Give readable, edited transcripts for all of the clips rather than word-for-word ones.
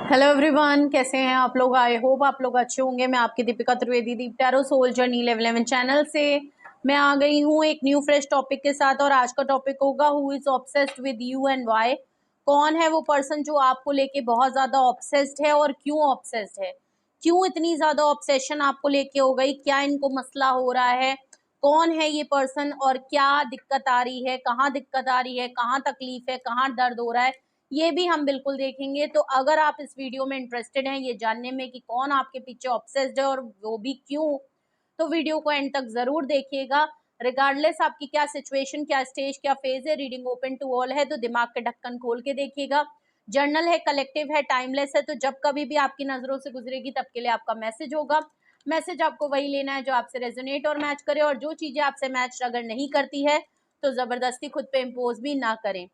Hello everyone, कैसे हैं आप लोग। आई होप आप लोग अच्छे होंगे। मैं आपकी Deepika Trivedi, Deep tarot soul journey level 11 channel से मैं आ गई हूँ एक न्यू फ्रेश टॉपिक के साथ। और आज का टॉपिक होगा who is obsessed with you and why. कौन है वो पर्सन जो आपको लेके बहुत ज्यादा ऑब्सेस्ड है और क्यों ऑब्सेस्ड है, क्यों इतनी ज्यादा ऑब्सेशन आपको लेके हो गई, क्या इनको मसला हो रहा है, कौन है ये पर्सन और क्या दिक्कत आ रही है, कहाँ दिक्कत आ रही है, कहाँ तकलीफ है, कहाँ दर्द हो रहा है, ये भी हम बिल्कुल देखेंगे। तो अगर आप इस वीडियो में इंटरेस्टेड हैं ये जानने में कि कौन आपके पीछे ऑब्सेस्ड है और वो भी क्यों, तो वीडियो को एंड तक जरूर देखिएगा। रिगार्डलेस आपकी क्या सिचुएशन, क्या स्टेज, क्या फेज है, रीडिंग ओपन टू ऑल है, तो दिमाग के ढक्कन खोल के देखिएगा। जर्नल है, कलेक्टिव है, टाइमलेस है, तो जब कभी भी आपकी नजरों से गुजरेगी तब के लिए आपका मैसेज होगा। मैसेज आपको वही लेना है जो आपसे रेजोनेट और मैच करे, और जो चीजें आपसे मैच अगर नहीं करती है तो जबरदस्ती खुद पे इम्पोज भी ना करें।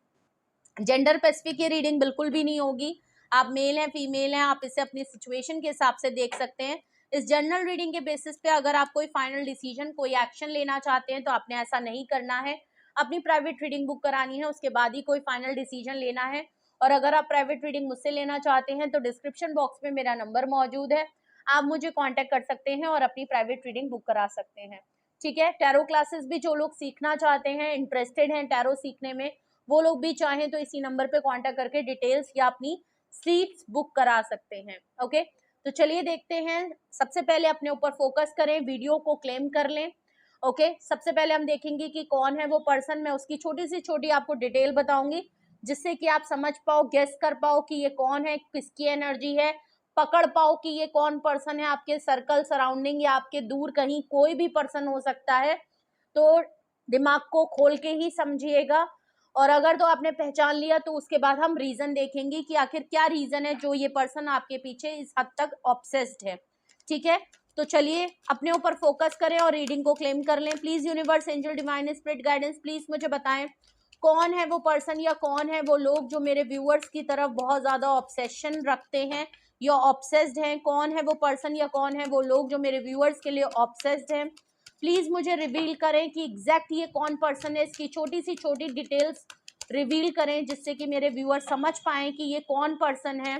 जेंडर स्पेसिफिक ये रीडिंग बिल्कुल भी नहीं होगी। आप मेल हैं, फीमेल हैं, आप इसे अपनी सिचुएशन के हिसाब से देख सकते हैं। इस जनरल रीडिंग के बेसिस पे अगर आप कोई फाइनल डिसीजन, कोई एक्शन लेना चाहते हैं तो आपने ऐसा नहीं करना है। अपनी प्राइवेट रीडिंग बुक करानी है, उसके बाद ही कोई फाइनल डिसीजन लेना है। और अगर आप प्राइवेट रीडिंग मुझसे लेना चाहते हैं तो डिस्क्रिप्शन बॉक्स में मेरा नंबर मौजूद है, आप मुझे कॉन्टेक्ट कर सकते हैं और अपनी प्राइवेट रीडिंग बुक करा सकते हैं। ठीक है। टैरो क्लासेस भी जो लोग सीखना चाहते हैं, इंटरेस्टेड हैं टैरो सीखने में, वो लोग भी चाहें तो इसी नंबर पे कांटेक्ट करके डिटेल्स या अपनी सीट्स बुक करा सकते हैं। ओके, तो चलिए देखते हैं। सबसे पहले अपने ऊपर फोकस करें, वीडियो को क्लेम कर लें। ओके, सबसे पहले हम देखेंगे कि कौन है वो पर्सन। मैं उसकी छोटी सी छोटी आपको डिटेल बताऊंगी जिससे कि आप समझ पाओ, गेस कर पाओ कि ये कौन है, किसकी एनर्जी है, पकड़ पाओ कि ये कौन पर्सन है। आपके सर्कल सराउंडिंग या आपके दूर कहीं कोई भी पर्सन हो सकता है, तो दिमाग को खोल के ही समझिएगा। और अगर तो आपने पहचान लिया तो उसके बाद हम रीजन देखेंगे कि आखिर क्या रीजन है जो ये पर्सन आपके पीछे इस हद तक ऑब्सेस्ड है। ठीक है, तो चलिए अपने ऊपर फोकस करें और रीडिंग को क्लेम कर लें। Please universe, angel, divine spirit guidance, please मुझे बताएं कौन है वो पर्सन या कौन है वो लोग जो मेरे व्यूअर्स की तरफ बहुत ज्यादा ऑब्सेशन रखते हैं या ऑब्सेस्ड हैं। कौन है वो पर्सन या कौन है वो लोग जो मेरे व्यूअर्स के लिए ऑब्सेस्ड हैं। प्लीज मुझे रिवील करें कि एग्जैक्ट ये कौन पर्सन है, इसकी छोटी सी छोटी डिटेल्स रिवील करें जिससे कि मेरे व्यूअर समझ पाएं कि ये कौन पर्सन है,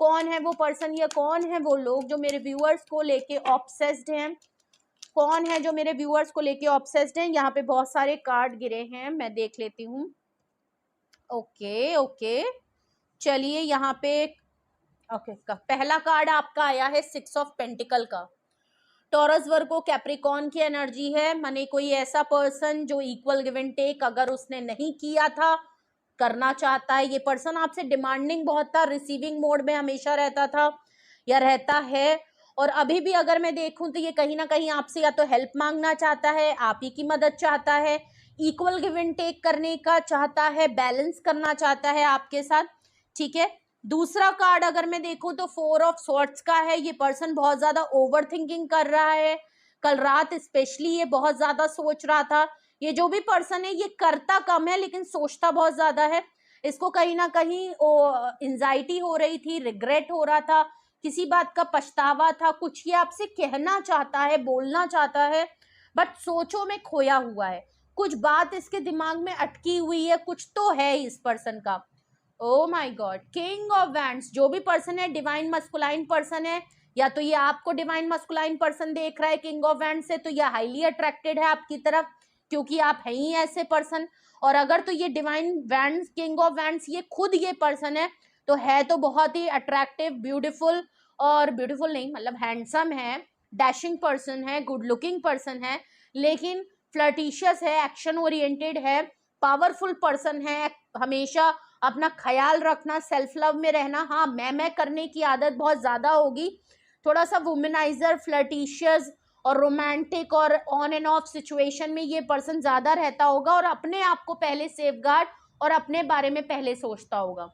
कौन है वो पर्सन या कौन है वो लोग जो मेरे व्यूअर्स को लेके ऑब्सेस्ड हैं, कौन है जो मेरे व्यूअर्स को लेके ऑब्सेस्ड हैं। यहाँ पे बहुत सारे कार्ड गिरे हैं, मैं देख लेती हूँ। ओके ओके, चलिए यहाँ पे ओके पहला कार्ड आपका आया है 6 ऑफ पेंटिकल का। टॉरस, वर्गो, कैप्रिकॉर्न की एनर्जी है। माने कोई ऐसा पर्सन जो इक्वल गिव एंड टेक अगर उसने नहीं किया था, करना चाहता है। ये पर्सन आपसे डिमांडिंग बहुत था, रिसीविंग मोड में हमेशा रहता था या रहता है। और अभी भी अगर मैं देखूं तो ये कहीं ना कहीं आपसे या तो हेल्प मांगना चाहता है, आप ही की मदद चाहता है, इक्वल गिव एंड टेक करने का चाहता है, बैलेंस करना चाहता है आपके साथ। ठीक है। दूसरा कार्ड अगर मैं देखूं तो 4 ऑफ स्वॉर्ड्स का है। ये पर्सन बहुत ज्यादा ओवर थिंकिंग कर रहा है, कल रात स्पेशली ये बहुत ज्यादा सोच रहा था। ये जो भी पर्सन है ये करता कम है लेकिन सोचता बहुत ज्यादा है। इसको कहीं ना कहीं एंजाइटी हो रही थी, रिग्रेट हो रहा था, किसी बात का पछतावा था, कुछ ये आपसे कहना चाहता है, बोलना चाहता है, बट सोचों में खोया हुआ है। कुछ बात इसके दिमाग में अटकी हुई है, कुछ तो है इस पर्सन का। Oh my God, king of wands. जो भी पर्सन है डिवाइन मस्कुलाइन पर्सन है, या तो ये आपको डिवाइन मस्कुलाइन पर्सन देख रहा है किंग ऑफ वैंड्स से, तो ये हाईली अट्रैक्टेड है आपकी तरफ क्योंकि आप है ही ऐसे पर्सन। और अगर तो ये divine wands, king of wands ये खुद ये पर्सन है तो है तो बहुत ही अट्रैक्टिव, ब्यूटीफुल, और ब्यूटीफुल नहीं मतलब हैंडसम है, डैशिंग पर्सन है, गुड लुकिंग पर्सन है, लेकिन फ्लर्टिशियस है, एक्शन ओरिएंटेड है, पावरफुल पर्सन है, हमेशा अपना ख्याल रखना, सेल्फ लव में रहना। हाँ, मैं करने की आदत बहुत ज्यादा होगी, थोड़ा सा वुमेनाइजर, फ्लर्टिशियस और रोमांटिक और ऑन एंड ऑफ सिचुएशन में ये पर्सन ज्यादा रहता होगा और अपने आप को पहले सेफगार्ड और अपने बारे में पहले सोचता होगा।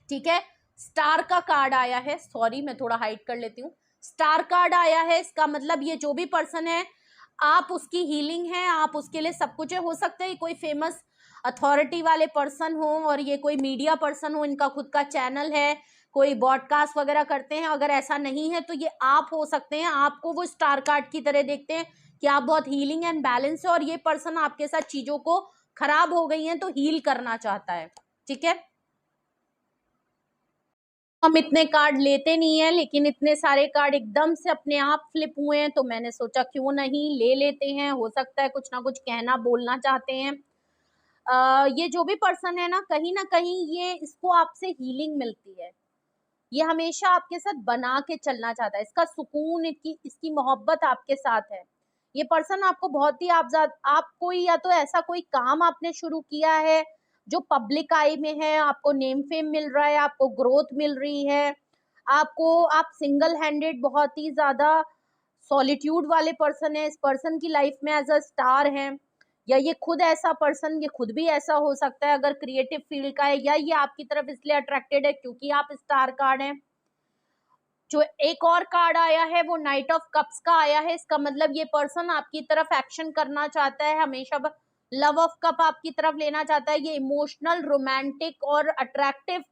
ठीक है। स्टार का कार्ड आया है, सॉरी मैं थोड़ा हाइड कर लेती हूँ। स्टार कार्ड आया है, इसका मतलब ये जो भी पर्सन है आप उसकी हीलिंग है, आप उसके लिए सब कुछ है। हो सकता है कोई फेमस अथॉरिटी वाले पर्सन हो और ये कोई मीडिया पर्सन हो, इनका खुद का चैनल है, कोई ब्रॉडकास्ट वगैरह करते हैं। अगर ऐसा नहीं है तो ये आप हो सकते हैं। आपको वो स्टार कार्ड की तरह देखते हैं कि आप बहुत हीलिंग एंड बैलेंस है और ये पर्सन आपके साथ चीजों को खराब हो गई हैं तो हील करना चाहता है। ठीक है। हम इतने कार्ड लेते नहीं है, लेकिन इतने सारे कार्ड एकदम से अपने आप फ्लिप हुए हैं, तो मैंने सोचा क्यों नहीं ले लेते हैं, हो सकता है कुछ ना कुछ कहना बोलना चाहते हैं। ये जो भी पर्सन है ना कहीं ये इसको आपसे हीलिंग मिलती है, ये हमेशा आपके साथ बना के चलना चाहता है, इसका सुकून, इसकी मोहब्बत आपके साथ है। ये पर्सन आपको बहुत ही आप कोई या तो ऐसा कोई काम आपने शुरू किया है जो पब्लिक आई में है, आपको नेम फेम मिल रहा है, आपको ग्रोथ मिल रही है, आप सिंगल हैंडेड बहुत ही ज्यादा सॉलिट्यूड वाले पर्सन है, इस पर्सन की लाइफ में एज अ स्टार है, या ये खुद ऐसा पर्सन, ये खुद भी ऐसा हो सकता है अगर क्रिएटिव फील्ड का है, या ये आपकी तरफ इसलिए अट्रैक्टेड है क्योंकि आप स्टार कार्ड हैं। जो एक और कार्ड आया है वो नाइट ऑफ कप्स का आया है, इसका मतलब ये पर्सन आपकी तरफ एक्शन करना चाहता है, हमेशा लव ऑफ कप आपकी तरफ लेना चाहता है। ये इमोशनल, रोमांटिक और अट्रैक्टिव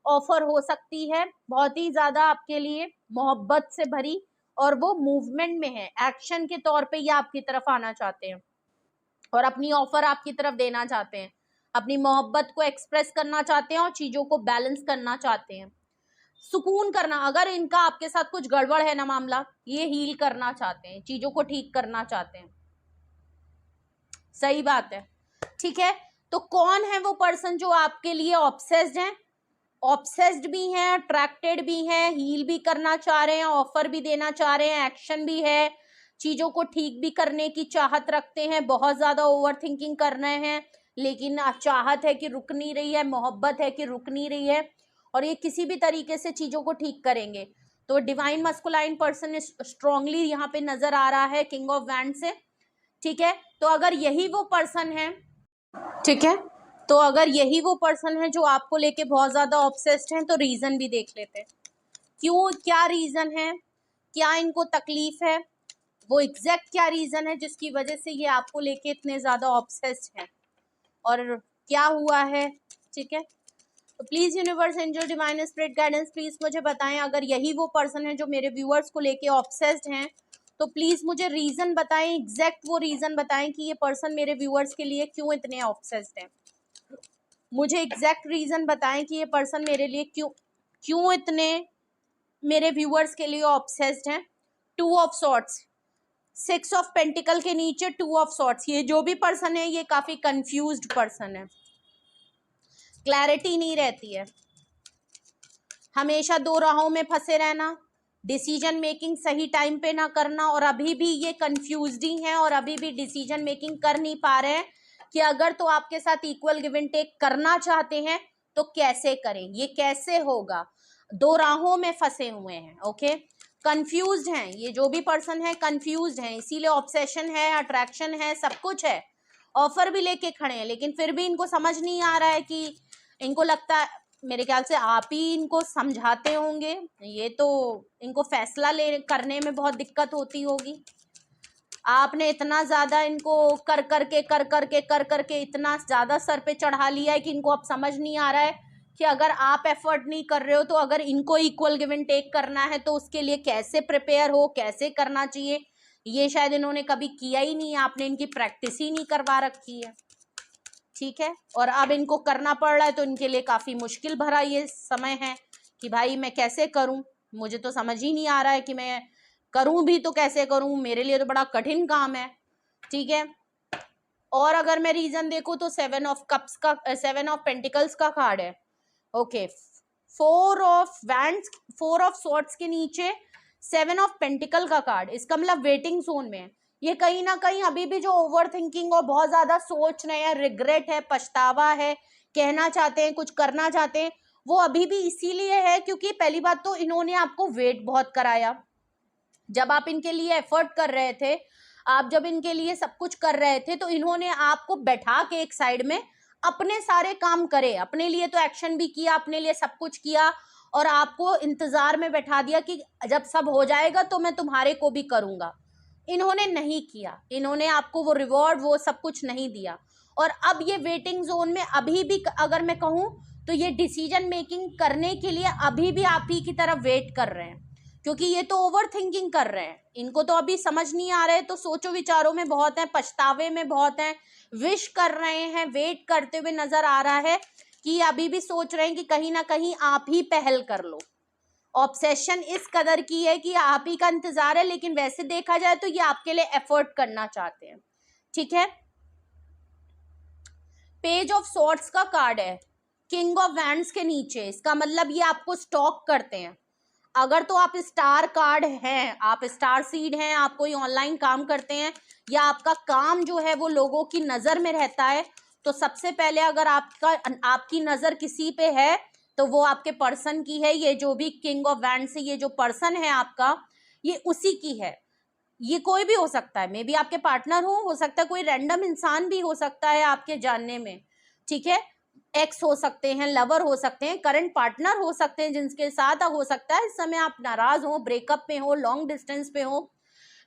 ऑफर हो सकती है, बहुत ही ज्यादा आपके लिए मोहब्बत से भरी, और वो मूवमेंट में है, एक्शन के तौर पे ये आपकी तरफ आना चाहते हैं और अपनी ऑफर आपकी तरफ देना चाहते हैं, अपनी मोहब्बत को एक्सप्रेस करना चाहते हैं और चीजों को बैलेंस करना चाहते हैं, सुकून करना। अगर इनका आपके साथ कुछ गड़बड़ है ना मामला, ये हील करना चाहते हैं, चीजों को ठीक करना चाहते हैं। सही बात है, ठीक है। तो कौन है वो पर्सन जो आपके लिए ऑब्सेस्ड है? ऑब्सेस्ड भी हैं, अट्रैक्टेड भी हैं, हील भी करना चाह रहे हैं, ऑफर भी देना चाह रहे हैं, एक्शन भी है, चीजों को ठीक भी करने की चाहत रखते हैं, बहुत ज्यादा ओवर थिंकिंग कर रहे हैं, लेकिन चाहत है कि रुक नहीं रही है, मोहब्बत है कि रुक नहीं रही है, और ये किसी भी तरीके से चीजों को ठीक करेंगे। तो डिवाइन मस्कुलाइन पर्सन स्ट्रांगली यहाँ पे नजर आ रहा है किंग ऑफ वैंड से, ठीक है। तो अगर यही वो पर्सन है, ठीक है, तो अगर यही वो पर्सन है जो आपको लेके बहुत ज्यादा ऑब्सेस्ड हैं, तो रीजन भी देख लेते हैं, क्यों, क्या रीजन है, क्या इनको तकलीफ है, वो एग्जैक्ट क्या रीजन है जिसकी वजह से ये आपको लेके इतने ज्यादा ऑब्सेस्ड हैं, और क्या हुआ है, ठीक है। तो please universe, angel, divine spirit guidance, please मुझे बताएं, अगर यही वो पर्सन है जो मेरे व्यूअर्स को लेके ऑब्सेस्ड हैं, तो प्लीज मुझे रीजन बताएं, एग्जैक्ट वो रीजन बताएं कि ये पर्सन मेरे व्यूअर्स के लिए क्यों इतने ऑब्सेस्ड हैं। मुझे एग्जैक्ट रीजन बताएं कि ये पर्सन मेरे लिए क्यों इतने मेरे व्यूअर्स के लिए ऑब्सेस्ड हैं। 2 ऑफ सॉर्ड्स, 6 ऑफ पेंटिकल के नीचे 2 ऑफ सॉर्ड्स, ये जो भी पर्सन है ये काफी कंफ्यूज्ड पर्सन है, क्लैरिटी नहीं रहती है, हमेशा 2 राहों में फंसे रहना, डिसीजन मेकिंग सही टाइम पे ना करना, और अभी भी ये कंफ्यूज्ड ही हैं और अभी भी डिसीजन मेकिंग कर नहीं पा रहे हैं कि अगर तो आपके साथ इक्वल गिव एंड टेक करना चाहते हैं तो कैसे करें, ये कैसे होगा, 2 राहों में फंसे हुए हैं, ओके, कंफ्यूज्ड हैं, ये जो भी पर्सन है कंफ्यूज्ड हैं, इसीलिए ऑब्सेशन है, अट्रैक्शन है, सब कुछ है, ऑफर भी लेके खड़े हैं, लेकिन फिर भी इनको समझ नहीं आ रहा है कि, इनको लगता है, मेरे ख्याल से आप ही इनको समझाते होंगे, ये तो इनको फैसला करने में बहुत दिक्कत होती होगी, आपने इतना ज्यादा इनको कर करके इतना ज्यादा सर पे चढ़ा लिया है कि इनको अब समझ नहीं आ रहा है कि अगर आप एफर्ट नहीं कर रहे हो तो अगर इनको इक्वल गिव एंड टेक करना है तो उसके लिए कैसे प्रिपेयर हो, कैसे करना चाहिए, ये शायद इन्होंने कभी किया ही नहीं, आपने इनकी प्रैक्टिस ही नहीं करवा रखी है, ठीक है। और अब इनको करना पड़ रहा है तो इनके लिए काफी मुश्किल भरा ये समय है कि भाई मैं कैसे करूं, मुझे तो समझ ही नहीं आ रहा है कि मैं करूं भी तो कैसे करूं, मेरे लिए तो बड़ा कठिन काम है, ठीक है। और अगर मैं रीजन देखूं तो 7 ऑफ कप्स का, 7 ऑफ पेंटिकल्स का कार्ड है, okay, 4 of wands, 4 of swords के नीचे 7 ऑफ पेंटिकल का कार्ड, इसका मतलब वेटिंग जोन में है, ये कहीं ना कहीं अभी भी जो ओवर थिंकिंग और बहुत ज्यादा सोच रहे हैं, रिग्रेट है, पछतावा है, कहना चाहते हैं, कुछ करना चाहते हैं, वो अभी भी इसीलिए है क्योंकि पहली बात तो इन्होंने आपको वेट बहुत कराया, जब आप इनके लिए एफर्ट कर रहे थे, आप जब इनके लिए सब कुछ कर रहे थे तो इन्होंने आपको बैठा के एक साइड में अपने सारे काम करे, अपने लिए तो एक्शन भी किया, अपने लिए सब कुछ किया, और आपको इंतजार में बैठा दिया कि जब सब हो जाएगा तो मैं तुम्हारे को भी करूंगा, इन्होंने नहीं किया, इन्होंने आपको वो रिवॉर्ड, वो सब कुछ नहीं दिया, और अब ये वेटिंग जोन में अभी भी, अगर मैं कहूं तो ये डिसीजन मेकिंग करने के लिए अभी भी आप ही की तरफ वेट कर रहे हैं, क्योंकि ये तो ओवर थिंकिंग कर रहे हैं, इनको तो अभी समझ नहीं आ रहा है, तो सोचो विचारों में बहुत है, पछतावे में बहुत है, विश कर रहे हैं, वेट करते हुए नजर आ रहा है कि अभी भी सोच रहे हैं कि कहीं ना कहीं आप ही पहल कर लो, ऑब्सेशन इस कदर की है कि आप ही का इंतजार है, लेकिन वैसे देखा जाए तो ये आपके लिए एफर्ट करना चाहते हैं, ठीक है। पेज ऑफ सॉर्ड्स का कार्ड है किंग ऑफ वैंड्स के नीचे, इसका मतलब ये आपको स्टॉक करते हैं। अगर तो आप स्टार कार्ड हैं, आप स्टार सीड हैं, आप कोई ऑनलाइन काम करते हैं, या आपका काम जो है वो लोगों की नजर में रहता है, तो सबसे पहले अगर आपकी नजर किसी पे है तो वो आपके पर्सन की है। ये जो भी किंग ऑफ वैंड्स है, ये जो पर्सन है आपका, ये उसी की है। ये कोई भी हो सकता है, मे बी आपके पार्टनर हो सकता है कोई रैंडम इंसान भी हो सकता है आपके जानने में, ठीक है। एक्स हो सकते हैं, लवर हो सकते हैं, करंट पार्टनर हो सकते हैं जिनके साथ हो सकता है इस समय आप नाराज हो, ब्रेकअप में हो, लॉन्ग डिस्टेंस पे हो।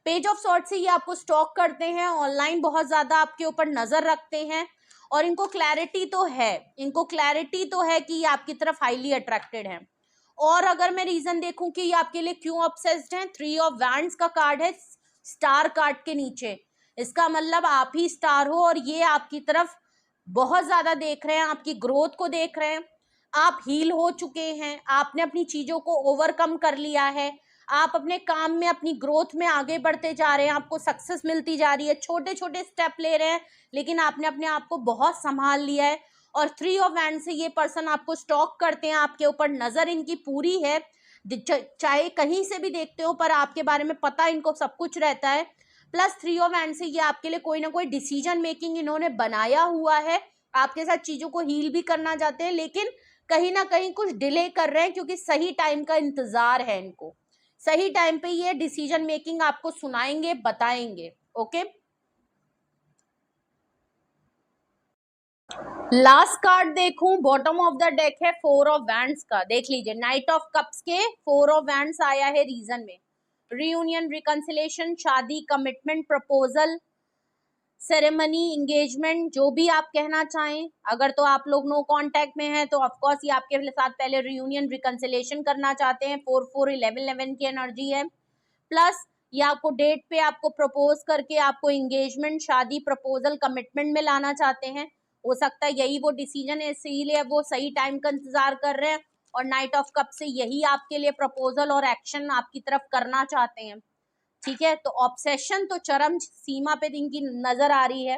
पेज ऑफ सॉर्ड्स से ये आपको स्टॉक करते हैं, ऑनलाइन बहुत ज्यादा आपके ऊपर नजर रखते हैं, और इनको क्लैरिटी तो है कि ये आपकी तरफ हाईली अट्रैक्टेड है। और अगर मैं रीजन देखूं कि ये आपके लिए क्यों ऑब्सेस्ड हैं, 3 ऑफ वैंड्स का कार्ड है स्टार कार्ड के नीचे, इसका मतलब आप ही स्टार हो और ये आपकी तरफ बहुत ज्यादा देख रहे हैं, आपकी ग्रोथ को देख रहे हैं। आप हील हो चुके हैं, आपने अपनी चीजों को ओवरकम कर लिया है, आप अपने काम में अपनी ग्रोथ में आगे बढ़ते जा रहे हैं, आपको सक्सेस मिलती जा रही है, छोटे छोटे स्टेप ले रहे हैं, लेकिन आपने अपने आप को बहुत संभाल लिया है। और 3 ऑफ वैंड से ये पर्सन आपको स्टॉक करते हैं, आपके ऊपर नजर इनकी पूरी है, चाहे कहीं से भी देखते हो पर आपके बारे में पता इनको सब कुछ रहता है। प्लस 3 ऑफ वैंड से ये आपके लिए कोई ना कोई डिसीजन मेकिंग इन्होंने बनाया हुआ है, आपके साथ चीजों को हील भी करना चाहते हैं, लेकिन कहीं ना कहीं कुछ डिले कर रहे हैं क्योंकि सही टाइम का इंतजार है इनको। सही टाइम पे ये डिसीजन मेकिंग आपको सुनाएंगे, बताएंगे। ओके, लास्ट कार्ड देखूं, बॉटम ऑफ द डेक है 4 ऑफ वैंड्स का, देख लीजिए नाइट ऑफ कप्स के 4 ऑफ वैंड्स आया है रीजन में। रियूनियन, रिकंसिलेशन, शादी, कमिटमेंट, प्रपोजल, सेरेमनी, इंगेजमेंट, जो भी आप कहना चाहें। अगर तो आप लोग नो कांटेक्ट में हैं तो ऑफकोर्स ये आपके साथ पहले रियूनियन, रिकंसिलेशन करना चाहते हैं, 4-4-11-11 की एनर्जी है। प्लस ये आपको डेट पे आपको प्रपोज करके आपको इंगेजमेंट, शादी, प्रपोजल, कमिटमेंट में लाना चाहते हैं। हो सकता है यही वो डिसीजन है, इसीलिए वो सही टाइम का इंतजार कर रहे हैं, और नाइट ऑफ कप से यही आपके लिए प्रपोजल और एक्शन आपकी तरफ करना चाहते हैं, ठीक है। तो ऑब्सेशन तो चरम सीमा पे इनकी नजर आ रही है,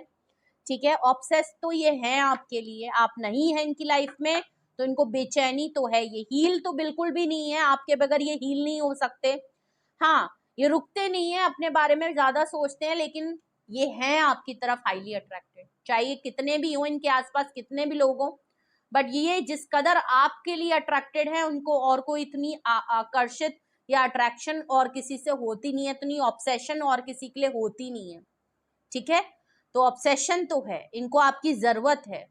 ठीक है। ऑब्सेस तो ये है आपके लिए, आप नहीं है इनकी लाइफ में तो इनको बेचैनी तो है। ये हील तो बिल्कुल भी नहीं है, आपके बगैर ये हील नहीं हो सकते। हाँ, ये रुकते नहीं है, अपने बारे में ज्यादा सोचते हैं, लेकिन ये हैं आपकी तरफ हाईली अट्रैक्टेड, चाहे कितने भी हो इनके आसपास, कितने भी लोग हो, बट ये जिस कदर आपके लिए अट्रैक्टेड है उनको और कोई इतनी आकर्षित या अट्रैक्शन और किसी से होती नहीं है, इतनी ऑब्सेशन और किसी के लिए होती नहीं है, ठीक है। तो ऑब्सेशन तो है, इनको आपकी जरूरत है,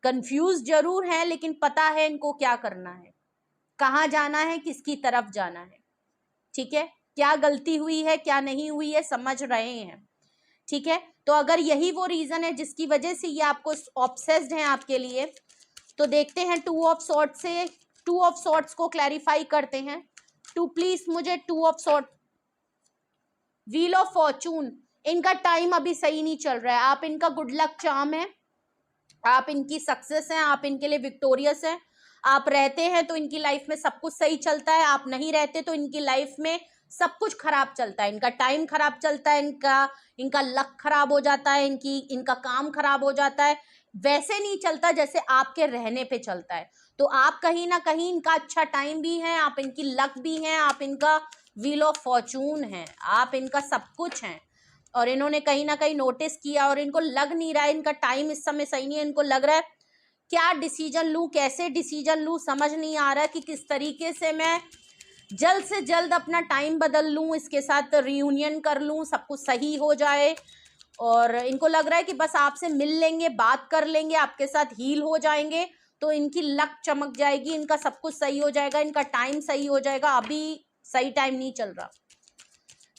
कंफ्यूज जरूर है लेकिन पता है इनको क्या करना है, कहाँ जाना है, किसकी तरफ जाना है, ठीक है। क्या गलती हुई है, क्या नहीं हुई है, समझ रहे हैं, ठीक है। तो अगर यही वो रीजन है जिसकी वजह से ये आपको ऑब्सेस्ड हैं आपके लिए, तो देखते हैं 2 ऑफ सॉर्ड्स से, 2 ऑफ सॉर्ड्स को क्लैरिफाई करते हैं। टू प्लीज मुझे 2 of sword, wheel of Fortune, इनका टाइम अभी सही नहीं चल रहा है, आप इनका गुड लक चार्म है, आप इनकी सक्सेस हैं, आप इनके लिए विक्टोरियस हैं। आप रहते हैं तो इनकी लाइफ में सब कुछ सही चलता है, आप नहीं रहते तो इनकी लाइफ में सब कुछ खराब चलता है, इनका टाइम खराब चलता है, इनका लक खराब हो जाता है, इनका काम खराब हो जाता है, वैसे नहीं चलता जैसे आपके रहने पे चलता है। तो आप कहीं ना कहीं इनका अच्छा टाइम भी है, आप इनकी लक भी हैं, आप इनका व्हील ऑफ फॉर्चून है, आप इनका सब कुछ हैं। और इन्होंने कहीं ना कहीं नोटिस किया और इनको लग नहीं रहा है इनका टाइम इस समय सही नहीं है, इनको लग रहा है क्या डिसीजन लूं, कैसे डिसीजन लूं, समझ नहीं आ रहा कि किस तरीके से मैं जल्द से जल्द अपना टाइम बदल लूं, इसके साथ रियूनियन कर लूं, सब कुछ सही हो जाए। और इनको लग रहा है कि बस आपसे मिल लेंगे, बात कर लेंगे, आपके साथ हील हो जाएंगे तो इनकी लक चमक जाएगी, इनका सब कुछ सही हो जाएगा, इनका टाइम सही हो जाएगा। अभी सही टाइम नहीं चल रहा।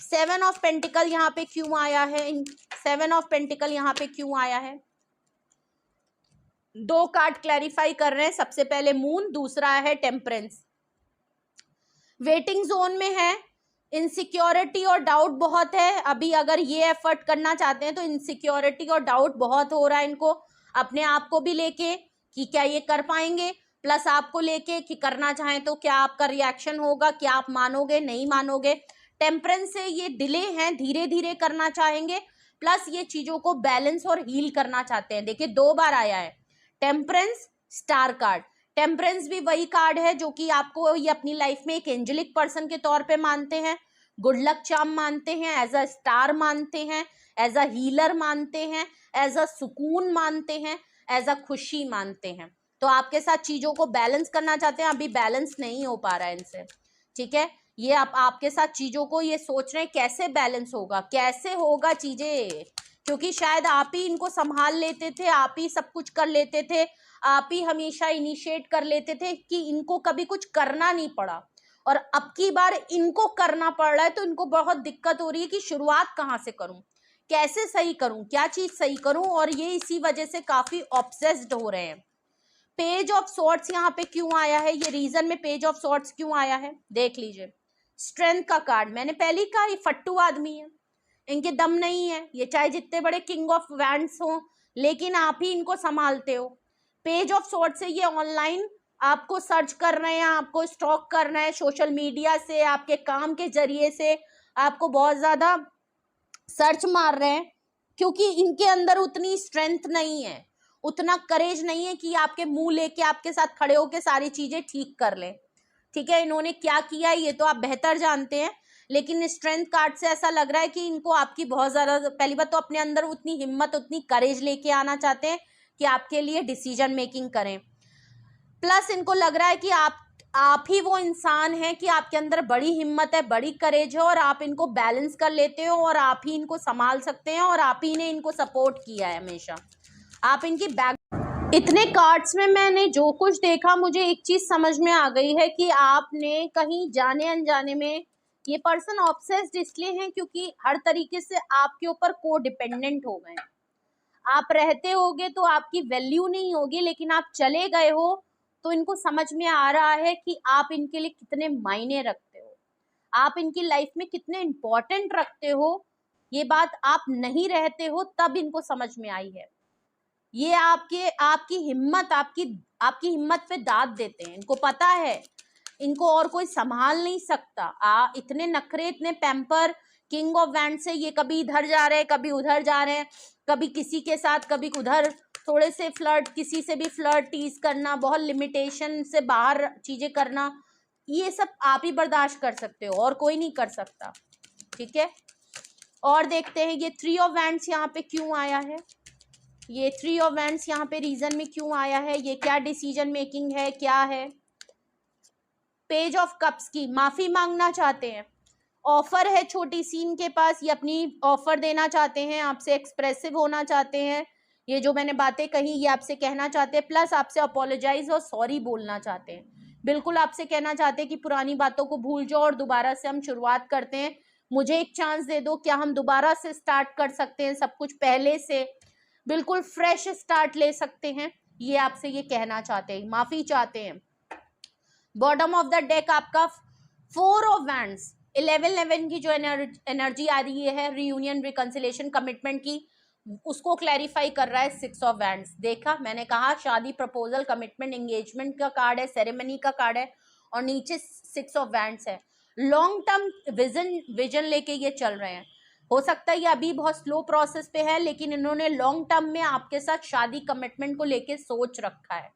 7 ऑफ पेंटिकल यहाँ पे क्यों आया है, 7 ऑफ पेंटिकल यहाँ पे क्यों आया है? 2 कार्ड क्लैरिफाई कर रहे हैं। सबसे पहले मून, दूसरा है टेम्परेंस। वेटिंग जोन में है, इनसिक्योरिटी और डाउट बहुत है। अभी अगर ये एफर्ट करना चाहते हैं तो इनसिक्योरिटी और डाउट बहुत हो रहा है इनको अपने आप को भी लेके कि क्या ये कर पाएंगे। प्लस आपको लेके कि करना चाहें तो क्या आपका रिएक्शन होगा, क्या आप मानोगे नहीं मानोगे। टेम्परेंस से ये डिले है, धीरे धीरे करना चाहेंगे, प्लस ये चीजों को बैलेंस और हील करना चाहते हैं। देखिए 2 बार आया है टेम्परेंस, स्टार कार्ड। टेम्परेंस भी वही कार्ड है जो कि आपको ये अपनी लाइफ में एक एंजेलिक पर्सन के तौर पे मानते हैं, गुड लक चार्म मानते हैं, एज अ स्टार मानते हैं, एज अ हीलर मानते हैं, एज अ सुकून मानते हैं, एज अ खुशी मानते हैं। तो आपके साथ चीजों को बैलेंस करना चाहते हैं, अभी बैलेंस नहीं हो पा रहा है इनसे, ठीक है। ये आपके साथ चीजों को ये सोच रहे हैं कैसे बैलेंस होगा, कैसे होगा चीजें, क्योंकि शायद आप ही इनको संभाल लेते थे, आप ही सब कुछ कर लेते थे, आप ही हमेशा इनिशिएट कर लेते थे कि इनको कभी कुछ करना नहीं पड़ा, और अब की बार इनको करना पड़ रहा है। तो इनको बहुत दिक्कत हो रही है कि शुरुआत कहाँ से करूं, कैसे सही करूं, क्या चीज सही करूं, और ये इसी वजह से काफी ऑब्सेस्ड हो रहे हैं। पेज ऑफ सॉर्ट्स यहाँ पे क्यों आया है, ये रीजन में पेज ऑफ सॉर्ट्स क्यों आया है देख लीजिए। स्ट्रेंथ का कार्ड, मैंने पहले ही कहा ये फट्टू आदमी है, इनके दम नहीं है, ये चाहे जितने बड़े किंग ऑफ वैंड्स हो, लेकिन आप ही इनको संभालते हो। पेज ऑफ सॉर्ट्स से ये ऑनलाइन आपको सर्च कर रहे हैं, आपको स्टॉक करना है सोशल मीडिया से, आपके काम के जरिए से आपको बहुत ज्यादा सर्च मार रहे हैं, क्योंकि इनके अंदर उतनी स्ट्रेंथ नहीं है, उतना करेज नहीं है कि आपके मुंह लेके आपके साथ खड़े होके सारी चीजें ठीक कर ले, ठीक है। इन्होंने क्या किया ये तो आप बेहतर जानते हैं, लेकिन स्ट्रेंथ कार्ड से ऐसा लग रहा है कि इनको आपकी बहुत ज्यादा, पहली बात तो अपने अंदर उतनी हिम्मत, उतनी करेज लेके आना चाहते हैं कि आपके लिए डिसीजन मेकिंग करें। प्लस इनको लग रहा है कि आप ही वो इंसान है कि आपके अंदर बड़ी हिम्मत है, बड़ी करेज है, और आप इनको बैलेंस कर लेते हो, और आप ही इनको संभाल सकते हैं, और आप ही ने इनको सपोर्ट किया है हमेशा, आप इनकी बैक। इतने कार्ड्स में मैंने जो कुछ देखा, मुझे एक चीज समझ में आ गई है कि आपने कहीं जाने अनजाने में, ये पर्सन ऑब्सेस्ड इसलिए हैं क्योंकि हर तरीके से आपके ऊपर को डिपेंडेंट हो गए। आप रहते होगे तो आपकी वैल्यू नहीं होगी, लेकिन आप चले गए हो तो इनको समझ में आ रहा है कि आप इनके लिए कितने मायने रखते हो, आप इनकी लाइफ में कितने इंपॉर्टेंट रखते हो। ये बात आप नहीं रहते हो तब इनको समझ में आई है। ये आपकी हिम्मत पे दाद देते हैं, इनको पता है इनको और कोई संभाल नहीं सकता। इतने नखरे, इतने पैम्पर, किंग ऑफ वैंड से ये कभी इधर जा रहे हैं, कभी उधर जा रहे हैं, कभी किसी के साथ, कभी उधर, थोड़े से फ्लर्ट, किसी से भी फ्लर्ट टीज करना, बहुत लिमिटेशन से बाहर चीजें करना, ये सब आप ही बर्दाश्त कर सकते हो और कोई नहीं कर सकता, ठीक है। और देखते हैं ये 3 ऑफ वैंड्स यहाँ पे क्यों आया है, ये 3 ऑफ वैंड्स यहाँ पे रीजन में क्यों आया है, ये क्या डिसीजन मेकिंग है, क्या है। पेज ऑफ कप्स की, माफी मांगना चाहते हैं, ऑफर है छोटी सी इनके पास, ये अपनी ऑफर देना चाहते हैं, आपसे एक्सप्रेसिव होना चाहते हैं, ये जो मैंने बातें कही ये आपसे कहना चाहते हैं, प्लस आपसे अपोलोजाइज और सॉरी बोलना चाहते हैं। बिल्कुल आपसे कहना चाहते हैं कि पुरानी बातों को भूल जाओ और दोबारा से हम शुरुआत करते हैं, मुझे एक चांस दे दो, क्या हम दोबारा से स्टार्ट कर सकते हैं, सब कुछ पहले से बिल्कुल फ्रेश स्टार्ट ले सकते हैं, ये आपसे ये कहना चाहते हैं, माफी चाहते हैं। बॉटम ऑफ द डेक आपका 4 ऑफ वैंड्स, 11 की जो एनर्जी आ रही है रीयूनियन, रिकंसिलेशन, कमिटमेंट की, उसको क्लैरिफाई कर रहा है 6 ऑफ वैंड्स। देखा, मैंने कहा शादी, प्रपोजल, कमिटमेंट, एंगेजमेंट का कार्ड है, सेरेमनी का कार्ड है, और नीचे 6 ऑफ वैंड्स है। लॉन्ग टर्म विजन लेके ये चल रहे हैं। हो सकता है ये अभी बहुत स्लो प्रोसेस पे है, लेकिन इन्होंने लॉन्ग टर्म में आपके साथ शादी, कमिटमेंट को लेके सोच रखा है,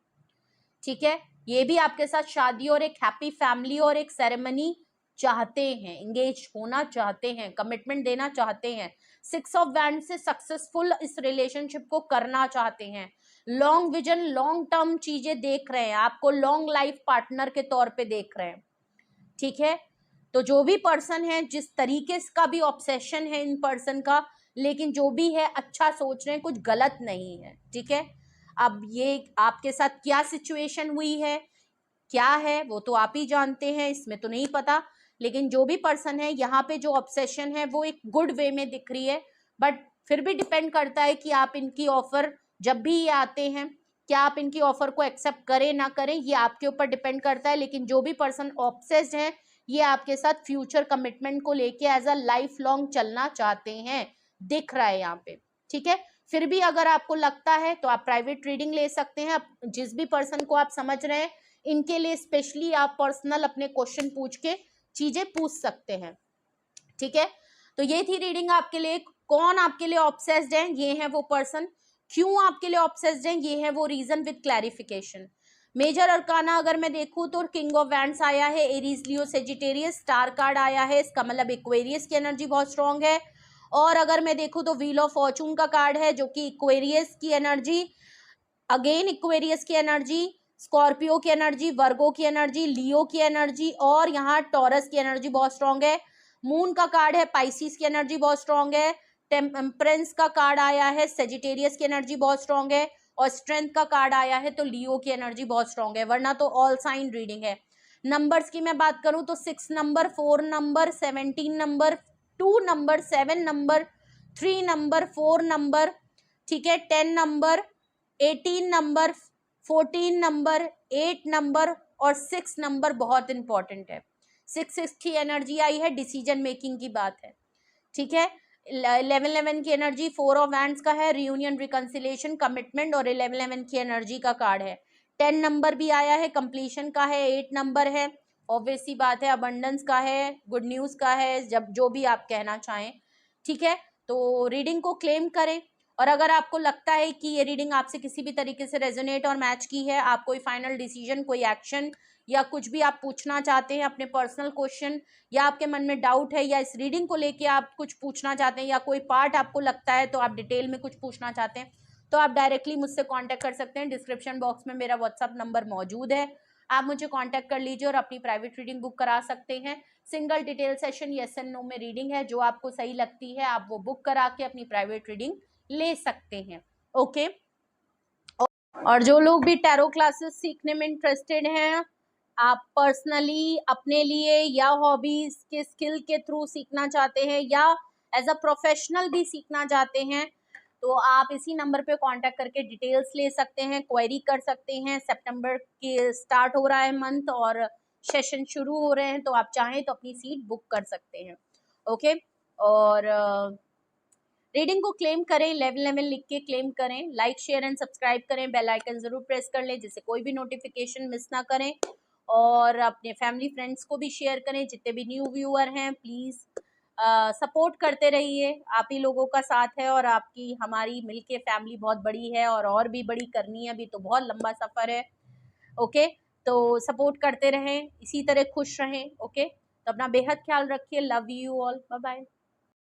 ठीक है। ये भी आपके साथ शादी और एक हैप्पी फैमिली और एक सेरेमनी चाहते हैं, एंगेज होना चाहते हैं, कमिटमेंट देना चाहते हैं, 6 ऑफ वैंड से सक्सेसफुल इस रिलेशनशिप को करना चाहते हैं। लॉन्ग विजन, लॉन्ग टर्म चीजें देख रहे हैं, आपको लॉन्ग लाइफ पार्टनर के तौर पे देख रहे हैं, ठीक है। तो जो भी पर्सन है, जिस तरीके का भी ऑब्सेशन है इन पर्सन का, लेकिन जो भी है अच्छा सोच रहे हैं, कुछ गलत नहीं है, ठीक है। अब ये आपके साथ क्या सिचुएशन हुई है, क्या है, वो तो आप ही जानते हैं, इसमें तो नहीं पता, लेकिन जो भी पर्सन है यहाँ पे जो ऑब्सेशन है वो एक गुड वे में दिख रही है, बट फिर भी डिपेंड करता है कि आप इनकी ऑफर जब भी ये आते हैं, क्या आप इनकी ऑफर को एक्सेप्ट करें ना करें, ये आपके ऊपर डिपेंड करता है। लेकिन जो भी पर्सन ऑब्सेस्ड है, ये आपके साथ फ्यूचर कमिटमेंट को लेके एज अ लाइफ लॉन्ग चलना चाहते हैं, दिख रहा है यहाँ पे, ठीक है। फिर भी अगर आपको लगता है तो आप प्राइवेट रीडिंग ले सकते हैं। जिस भी पर्सन को आप समझ रहे हैं इनके लिए स्पेशली आप पर्सनल अपने क्वेश्चन पूछ के चीजें पूछ सकते हैं, ठीक है। तो ये थी रीडिंग आपके लिए। कौन आपके लिए ऑब्सेस्ड है, ये है वो पर्सन। क्यों आपके लिए ऑब्सेस्ड है, ये है वो region with clarification. Major arcana अगर मैं देखूं तो किंग ऑफ वैंड्स आया है, Aries Leo Sagittarius, star card आया है, इसका मतलब एक्वेरियस की एनर्जी बहुत स्ट्रांग है। और अगर मैं देखूं तो व्हील ऑफ फॉर्चून का कार्ड है जो कि इक्वेरियस की एनर्जी, अगेन इक्वेरियस की एनर्जी, स्कॉर्पियो की एनर्जी, वर्गो की एनर्जी, लियो की एनर्जी और यहाँ टॉरस की एनर्जी बहुत स्ट्रांग है। मून का कार्ड है, पाइसिस की एनर्जी बहुत स्ट्रांग है। टेम्परेंस का कार्ड आया है, सेजिटेरियस की एनर्जी बहुत स्ट्रांग है। और स्ट्रेंथ का कार्ड आया है तो लियो की एनर्जी बहुत स्ट्रांग है, वरना तो ऑल साइन रीडिंग है। नंबर्स की मैं बात करूं तो 6 number, 4 number, 17 number, 2 number, 7 number, 3 number, 4 number, ठीक है, 10 नंबर, 18 नंबर, 14 नंबर, 8 नंबर और 6 नंबर बहुत इंपॉर्टेंट है। 6 की एनर्जी आई है, डिसीजन मेकिंग की बात है, ठीक है। 11 की एनर्जी 4 ऑफ वैंड्स का है, रियूनियन, रिकंसिलेशन, कमिटमेंट और 11 की एनर्जी का कार्ड है। 10 नंबर भी आया है, कंप्लीशन का है। 8 नंबर है, ऑब्वियस सी बात है, अबंडेंस का है, गुड न्यूज का है, जब जो भी आप कहना चाहें, ठीक है। तो रीडिंग को क्लेम करें। और अगर आपको लगता है कि ये रीडिंग आपसे किसी भी तरीके से रेजोनेट और मैच की है, आप कोई फाइनल डिसीजन, कोई एक्शन या कुछ भी आप पूछना चाहते हैं, अपने पर्सनल क्वेश्चन, या आपके मन में डाउट है, या इस रीडिंग को लेके आप कुछ पूछना चाहते हैं, या कोई पार्ट आपको लगता है तो आप डिटेल में कुछ पूछना चाहते हैं, तो आप डायरेक्टली मुझसे कांटेक्ट कर सकते हैं। डिस्क्रिप्शन बॉक्स में मेरा व्हाट्सअप नंबर मौजूद है, आप मुझे कांटेक्ट कर लीजिए और अपनी प्राइवेट रीडिंग बुक करा सकते हैं। Single detail session yes and no में रीडिंग है, जो आपको सही लगती है आप वो बुक करा के अपनी प्राइवेट रीडिंग ले सकते हैं, ओके। और जो लोग भी टैरो क्लासेस सीखने में इंटरेस्टेड हैं, आप पर्सनली अपने लिए या हॉबीज के स्किल के थ्रू सीखना चाहते हैं या एज अ प्रोफेशनल भी सीखना चाहते हैं, तो आप इसी नंबर पे कांटेक्ट करके डिटेल्स ले सकते हैं, क्वेरी कर सकते हैं। सितंबर के स्टार्ट हो रहा है मंथ और सेशन शुरू हो रहे हैं, तो आप चाहें तो अपनी सीट बुक कर सकते हैं, ओके। और रीडिंग को क्लेम करें, लेवल लेवल लिख के क्लेम करें, लाइक शेयर एंड सब्सक्राइब करें, बेल आइकन जरूर प्रेस कर लें जिससे कोई भी नोटिफिकेशन मिस ना करें। और अपने फैमिली फ्रेंड्स को भी शेयर करें, जितने भी न्यू व्यूअर हैं प्लीज सपोर्ट करते रहिए। आप ही लोगों का साथ है और आपकी हमारी मिलके फैमिली बहुत बड़ी है और भी बड़ी करनी है, अभी तो बहुत लंबा सफर है, ओके। तो सपोर्ट करते रहें, इसी तरह खुश रहें, ओके। तो अपना बेहद ख्याल रखिए, love you all, bye bye.